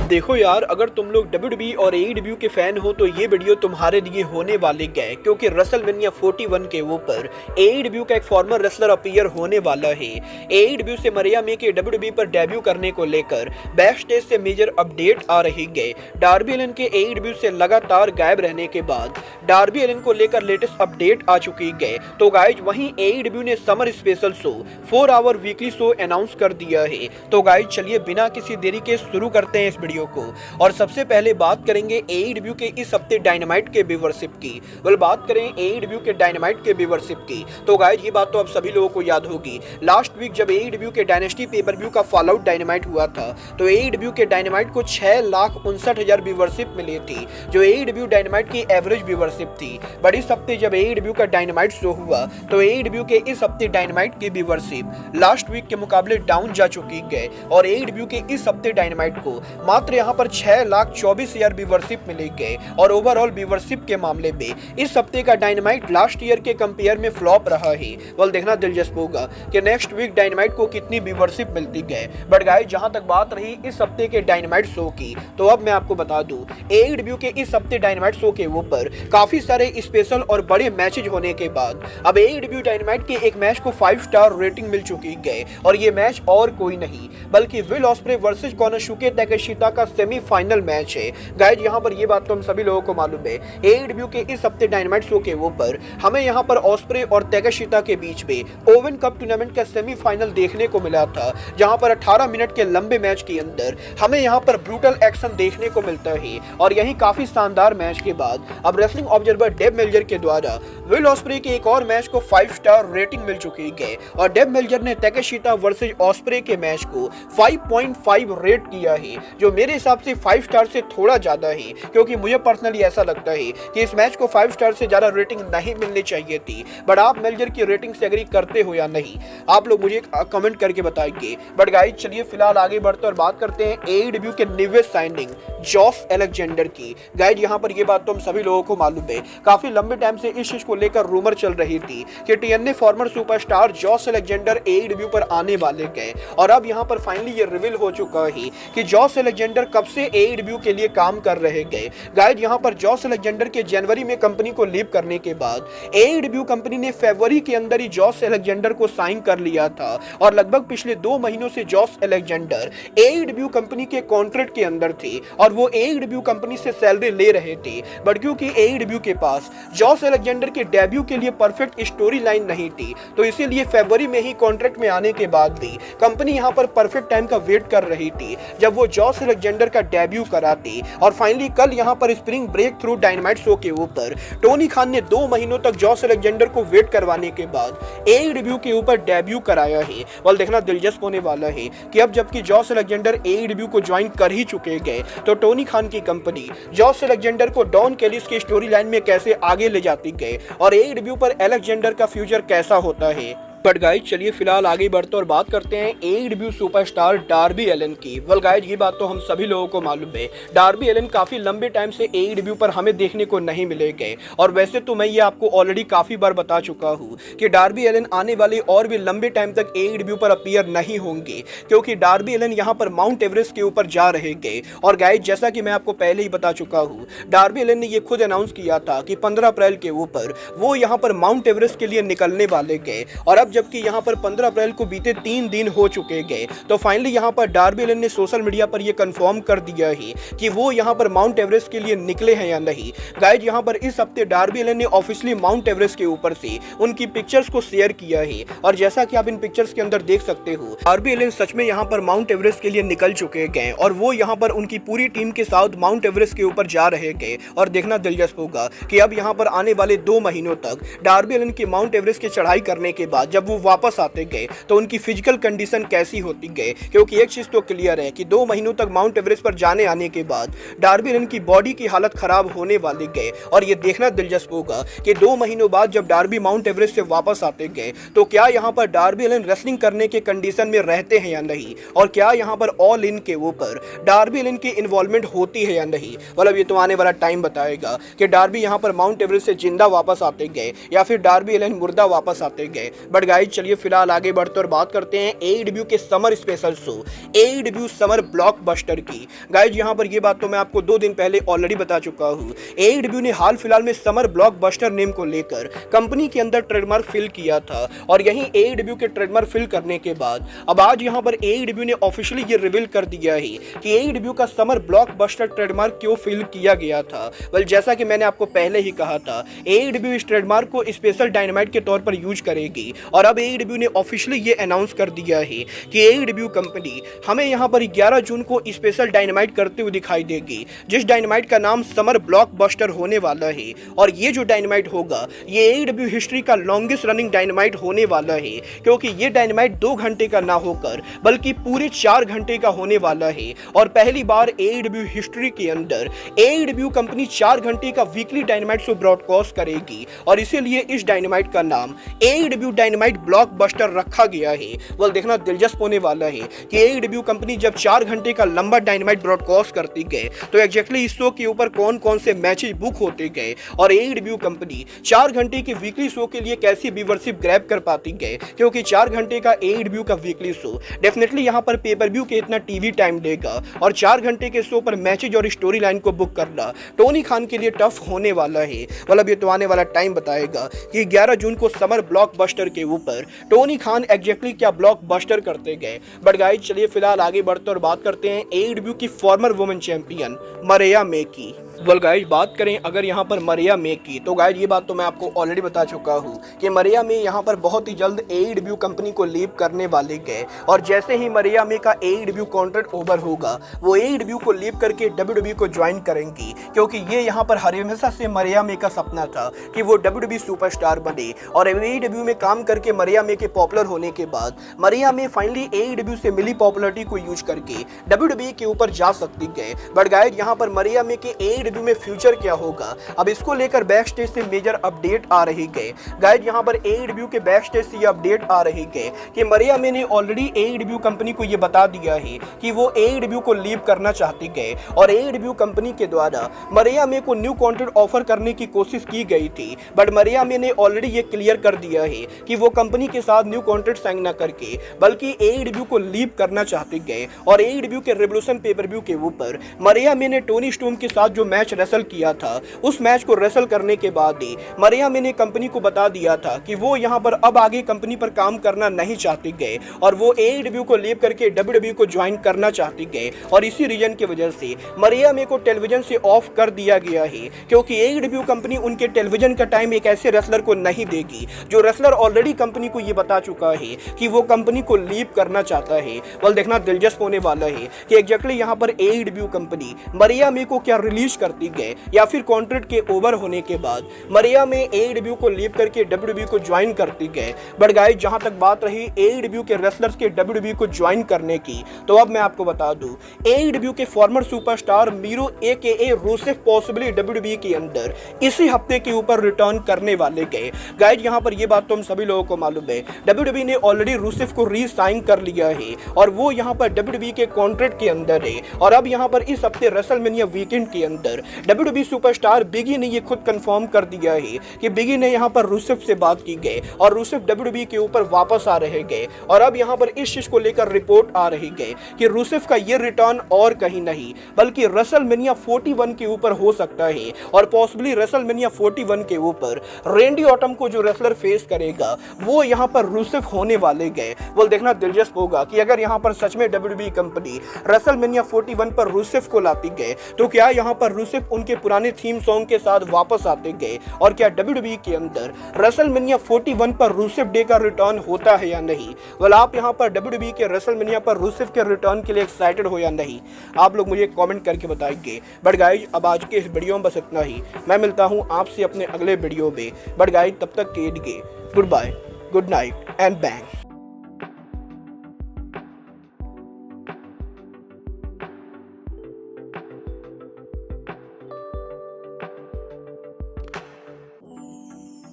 अब देखो यार, अगर तुम लोग WWE और AEW के फैन हो तो ये वीडियो तुम्हारे लिए होने वाले गए, क्योंकि रेसलमेनिया 41 के ऊपर AEW का एक फॉर्मर रेसलर अपीयर होने वाला है। AEW से मरिया मे के WWE पर डेब्यू करने को लेकर बैक स्टेज से मेजर अपडेट आ रही गए। डार्बी एलिन के AEW से लगातार गायब रहने के बाद डार्बी एलिन को लेकर लेटेस्ट अपडेट आ चुकी गए। तो गाइज वहीं AEW ने summer special show 4 hour weekly show announce कर दिया है। तो गाइज चलिए बिना किसी देरी के शुरू करते हैं इस वीडियो को। और सबसे पहले बात करेंगे AEW के इस हफ्ते डायनामाइट के व्यूअरशिप की। बात करें AEW के डायनामाइट के व्यूअरशिप की तो गाइज ये बात तो अब सभी लोगों को याद होगी। लास्ट वीक जब AEW के डायनेस्टी पेपर व्यू का फॉल आउट डायनामाइट हुआ था तो AEW के डायनामाइट को 6,59,000 व्यूअरशिप मिली थी, जो AEW डायनामाइट की एवरेज व्यूअरशिप थी। बट इस हफ्ते जब AEW का डायनामाइट शो हुआ तो AEW के इस हफ्ते डायनामाइट की व्यूअरशिप लास्ट वीक के मुकाबले डाउन जा चुकी है और AEW के इस हफ्ते डायनामाइट को मात्र यहाँ पर 6,24,000 व्यूअरशिप मिली गए। और ओवरऑल व्यूअरशिप के मामले में इस हफ्ते का डायनामाइट लास्ट ईयर के कंपेयर में फ्लॉप रहा है। देखना दिलचस्प होगा कि नेक्स्ट वीक डायनामाइट को कितनी व्यूअरशिप मिलती है। बट गाइस जहां तक बात रही इस हफ्ते के डायनामाइट शो की तो अब मैं आपको बता दूं AEW के इस हफ्ते डायनामाइट शो के ऊपर काफी सारे स्पेशल और बड़े मैचेज होने के बाद अब AEW डायनामाइट के एक मैच को 5 स्टार रेटिंग मिल चुकी है। और ये मैच और कोई नहीं बल्कि will osprey versus Konosuke Takeshita का सेमीफाइनल मैच है। गाइस यहाँ पर ये बात तो हम सभी लोगों को मालूम है। AEW के इस हफ्ते डायनामाइट शो के ऊपर हमें यहाँ पर ऑस्प्रे और ताकेशिता के बीच में ओवन कप टूर्नामेंट का सेमीफाइनल देखने को मिला था, जहां पर 18 मिनट के लंबे मैच के अंदर हमें यहां पर ब्रूटल एक्शन देखने को मिलता है। और यही काफी शानदार मैच के बाद अब रेसलिंग ऑब्जर्वर डेव मेल्जर के द्वारा विल ऑस्प्रे के एक और मैच को 5 स्टार रेटिंग मिल चुकी है। और डेव मेल्जर ने ताकेशिता वर्सेस ऑस्प्रे के मैच को 5.5 रेट किया है, जो मेरे हिसाब से 5 स्टार से थोड़ा ज्यादा है, क्योंकि मुझे पर्सनली ऐसा लगता है कि इस मैच को 5 स्टार से ज्यादा रेटिंग नहीं मिलनी चाहिए थी। बट आप मेल्जर की रेटिंग से एग्री करते हो या नहीं, आप लोग मुझे कमेंट करके बताइए। बट गाइस चलिए फिलहाल आगे बढ़ते और बात करते हैं AEW के न्यूएस्ट साइनिंग जॉश अलेक्जेंडर की। गाइस यहाँ पर ये बात तो हम सभी लोगों को मालूम है, काफी लंबे टाइम से इस चीज को लेकर रूमर चल रही थी कि TNA farmer superstar Josh Alexander AEW पर आने वाले गए। और अब यहाँ पर फाइनली ये रिवील हो चुका है कि जॉश अलेक्जेंडर कब से AEW के लिए काम कर रहे गए। गाइस यहाँ पर जॉश अलेक्जेंडर के जनवरी में कंपनी को लीव करने के बाद AEW कंपनी ने फरवरी के अंदर ही जॉश अलेक्जेंडर को साइन कर लिया था। और लगभग पिछले 2 महीनों से जॉश अलेक्जेंडर AEW कंपनी के कॉन्ट्रैक्ट के अंदर थे और वो AEW कंपनी से सैलरी ले रहे थे। बट क्योंकि AEW के पास जॉश अलेक्जेंडर के डेब्यू के लिए परफेक्ट स्टोरी लाइन नहीं थी, तो इसीलिए फरवरी में ही कॉन्ट्रैक्ट में आने के बाद भी कंपनी यहाँ पर परफेक्ट टाइम का वेट कर रही थी जब वो जॉश अलेक्जेंडर का डेब्यू कराती। और फाइनली कल यहाँ पर spring break through dynamite show के ऊपर टोनी खान ने 2 महीनों तक जॉश अलेक्जेंडर को वेट करवाने के बाद AEW के ऊपर डेब्यू कराया है। और देखना दिलचस्प होने वाला है कि अब जबकि जॉश अलेक्जेंडर AEW को ज्वाइन कर ही चुके गए तो टोनी खान की कंपनी जॉश अलेक्जेंडर को डॉन कैलिस की स्टोरी लाइन में कैसे आगे ले जाती गए और AEW पर अलेक्जेंडर का फ्यूचर कैसा होता है। बट गाइज चलिए फिलहाल आगे बढ़ते और बात करते हैं AEW सुपरस्टार डार्बी एलिन की। गाइज ये बात तो हम सभी लोगों को मालूम है, डार्बी एलिन काफी लंबे टाइम से AEW पर हमें देखने को नहीं मिले गए। और वैसे तो मैं ये आपको ऑलरेडी काफी बार बता चुका हूँ कि डार्बी एलिन आने वाले और भी लंबे टाइम तक AEW पर अपीयर नहीं होंगे, क्योंकि डार्बी एलिन यहाँ पर माउंट एवरेस्ट के ऊपर जा रहे गए। और गाइज जैसा कि मैं आपको पहले ही बता चुका हूँ, डार्बी एलिन ने ये खुद अनाउंस किया था कि 15 अप्रैल के ऊपर वो यहाँ पर माउंट एवरेस्ट के लिए निकलने वाले गए। और अब जबकि यहाँ पर 15 अप्रैल को बीते 3 दिन हो चुके गए तो फाइनली यहाँ पर डार्बी एलिन ने सोशल मीडिया पर यह कंफर्म कर दिया है कि वो यहाँ पर माउंट एवरेस्ट के लिए निकले हैं या नहीं। गाइज यहाँ पर इस हफ्ते डार्बी एलिन ने ऑफिशियली माउंट एवरेस्ट के ऊपर से उनकी पिक्चर्स को शेयर किया है। और जैसा कि आप इन पिक्चर्स के अंदर देख सकते हो, डार्बी एलिन सच में यहाँ पर माउंट एवरेस्ट के लिए निकल चुके गए और वो यहाँ पर उनकी पूरी टीम के साथ माउंट एवरेस्ट के ऊपर जा रहे गए। और देखना दिलचस्प होगा कि अब यहाँ पर आने वाले 2 महीनों तक डार्बी एलिन की माउंट एवरेस्ट की चढ़ाई करने के बाद जब वो वापस आते गए तो उनकी फिजिकल कंडीशन कैसी होती गए, क्योंकि एक चीज तो क्लियर है कि 2 महीनों तक माउंट एवरेस्ट पर जाने आने के बाद डार्बी एलिन की बॉडी की हालत खराब होने वाली गए। और ये देखना दिलचस्प होगा कि 2 महीनों बाद जब डार्बी माउंट एवरेस्ट से वापस आते गए तो क्या यहाँ पर डार्बी एलिन रेसलिंग करने के कंडीशन में रहते हैं या नहीं, और क्या यहाँ पर ऑल इन के ऊपर डार्बी एलिन की इन्वॉल्वमेंट होती है या नहीं। ये तो आने वाला टाइम बताएगा कि डार्बी यहाँ पर माउंट एवरेस्ट से जिंदा वापस आते गए या फिर डार्बी एलिन मुर्दा वापस आते गए। बट बट गाइज चलिए फिलहाल आगे बढ़ते और बात करते हैं AEW के summer special show AEW summer blockbuster की। गाइज यहाँ पर ये बात तो मैं आपको 2 दिन पहले ऑलरेडी बता चुका हूँ। AEW ने हाल फिलहाल में समर ब्लॉकबस्टर नेम को लेकर कंपनी के अंदर ट्रेडमार्क फिल किया था और यहीं AEW के ट्रेडमार्क फिल करने के बाद अब आज यहाँ पर AEW ने ऑफिशियली ये रिवील कर दिया है कि AEW का समर ब्लॉकबस्टर ट्रेडमार्क क्यों फिल किया गया था। वेल जैसा कि मैंने आपको पहले ही कहा था, AEW इस ट्रेडमार्क को स्पेशल डायनामाइट के तौर पर यूज करेगी और अब AEW ने ऑफिशियली ये अनाउंस कर दिया है कि AEW कंपनी हमें यहाँ पर 11 जून को स्पेशल डायनामाइट करते हुए दिखाई देगी, जिस डायनामाइट का नाम समर ब्लॉकबस्टर होने वाला है। और ये जो डायनामाइट होगा ये AEW हिस्ट्री का लॉन्गेस्ट रनिंग डायनामाइट होने वाला है, क्योंकि ये डायनामाइट 2 घंटे का ना होकर बल्कि पूरे 4 घंटे का होने वाला है। और पहली बार AEW हिस्ट्री के अंदर AEW कंपनी 4 घंटे का वीकली डायनामाइट शो ब्रॉडकास्ट करेगी और इसीलिए इस डायनामाइट का नाम AEW डायनामाइट ब्लॉकबस्टर रखा गया है। वह देखना दिलचस्प होने वाला है कि AEW कंपनी जब 4 घंटे का लंबा डायनामाइट ब्रॉडकास्ट करती गए तो एग्जैक्टली इस शो के ऊपर कौन कौन से मैचेस बुक होते गए और AEW कंपनी 4 घंटे के वीकली शो के लिए कैसी व्यूअरशिप ग्रैब कर पाती गए, क्योंकि 4 घंटे का AEW का वीकली शो डेफिनेटली यहाँ पर पेपर व्यू के इतना टीवी टाइम देगा और 4 घंटे के शो पर मैचेज और स्टोरी लाइन को बुक करना टोनी खान के लिए टफ होने वाला है। मतलब ये तो आने वाला टाइम बताएगा कि 11 जून को समर ब्लॉकबस्टर के ऊपर टोनी खान एग्जैक्टली क्या ब्लॉकबस्टर करते गए। बट गाइस चलिए फिलहाल आगे बढ़ते और बात करते हैं AEW की फॉर्मर वुमेन चैंपियन मरिया मे की। वेल गाइस बात करें अगर यहाँ पर मरिया मे की, तो गाइस ये बात तो मैं आपको ऑलरेडी बता चुका हूँ कि मरिया मे यहाँ पर बहुत ही जल्द AEW कंपनी को लीव करने वाले गए और जैसे ही मरिया मे का AEW कॉन्ट्रैक्ट ओवर होगा वो AEW को लीव करके WWE को ज्वाइन करेंगी, क्योंकि ये यहाँ पर हमेशा से मरिया मे का सपना था कि वो WWE सुपरस्टार बने। और AEW में काम करके मरिया मे के पॉपुलर होने के बाद मरिया मे फाइनली AEW से मिली पॉपुलरिटी को यूज करके WWE के ऊपर जा सकती गए। बट गाइस यहाँ पर मरिया मे के AEW में फ्यूचर क्या होगा, अब इसको लेकर बैक स्टेज से मेजर अपडेट आ रही गए। गाइस यहाँ पर AEW के बैक स्टेज से ये अपडेट आ रही गए कि मरिया मे ने ऑलरेडी AEW कंपनी को ये बता दिया है कि वो AEW को लीव करना चाहती गए और AEW कंपनी के द्वारा मरिया मे को न्यू कॉन्ट्रैक्ट ऑफर करने की कोशिश की गई थी। बट मरिया मे ने ऑलरेडी ये क्लियर कर दिया है कि वो कंपनी के साथ न्यू कॉन्ट्रैक्ट साइन न करके बल्कि AEW को लीव करना चाहते गए। और AEW के रेवोल्यूशन पेपर व्यू के ऊपर मरिया मे ने टोनी स्टॉर्म के साथ जो मैच रेसल किया था, उस मैच को रेसल करने के बाद ही मरिया मे ने कंपनी को बता दिया था कि वो यहाँ पर अब आगे कंपनी पर काम करना नहीं चाहती गए और वो AEW को लीव करके WWE को ज्वाइन करना चाहती गए। और इसी रीजन की वजह से मरिया मे को टेलीविजन से ऑफ कर दिया गया है, क्योंकि AEW कंपनी उनके टेलीविजन का टाइम एक ऐसे रेसलर को नहीं देगी जो रेसलर ऑलरेडी कंपनी को ये बता चुका है कि वो कंपनी को लीव करना चाहता है। वल देखना दिलचस्प होने वाला है कि एग्जैक्टली यहाँ पर AEW कंपनी मरिया मे को क्या रिलीज करती गए या फिर कॉन्ट्रैक्ट के ओवर होने के बाद मरिया मे AEW को लीव करके WWE को ज्वाइन करती गए। बट गाइस जहां तक बात रही AEW के रेसलर्स के WWE को ज्वाइन करने की, तो अब मैं आपको बता दूं AEW के former superstar Miro AKA Rusev possibly WWE के अंदर इसी हफ्ते के ऊपर रिटर्न करने वाले गए। गाइस यहां पर ये बात तो हम सभी लोगों को मालूम है, WWE ने ऑलरेडी रूसेफ को री साइन कर लिया है और वो यहां पर WWE के कॉन्ट्रैक्ट के अंदर है। और अब यहां पर इस हफ्ते रेसलमेनिया वीकेंड के अंदर WWE सुपरस्टार बिगी ने ये खुद कंफर्म कर दिया है कि बिगी ने यहाँ पर रूसेफ से बात की गई और रूसेफ WWE के ऊपर वापस आ रहे गए। और अब यहाँ पर इस चीज को लेकर रिपोर्ट आ रही गई कि रूसेफ का ये रिटर्न और कहीं नहीं बल्कि रेसलमेनिया 41 के ऊपर हो सकता है और पॉसिबली रेसलमेनिया 41 के ऊपर रेंडी ऑटम को जो रेसलर फेस करेगा वो यहाँ पर रूसेफ होने वाले गए। वो देखना दिलचस्प होगा कि अगर यहाँ पर सच में WWE कंपनी रेसलमेनिया 41 पर रूसेफ को लाती गए तो क्या यहाँ पर रूसेफ उनके पुराने थीम सॉन्ग के साथ वापस आते गए और क्या WWE के अंदर रेसलमेनिया 41 पर रूसेफ डे का रिटर्न होता है या नहीं। वेल आप यहाँ पर WWE के रेसलमेनिया पर रूसेफ के रिटर्न के लिए एक्साइटेड हो या नहीं, आप लोग मुझे कमेंट करके बताएंगे। बट गाइस अब आज के इस वीडियो में बस इतना ही, मैं मिलता हूँ आपसे अपने अगले वीडियो में। बट गाइस तब तक के लिए good bye, good night and bang.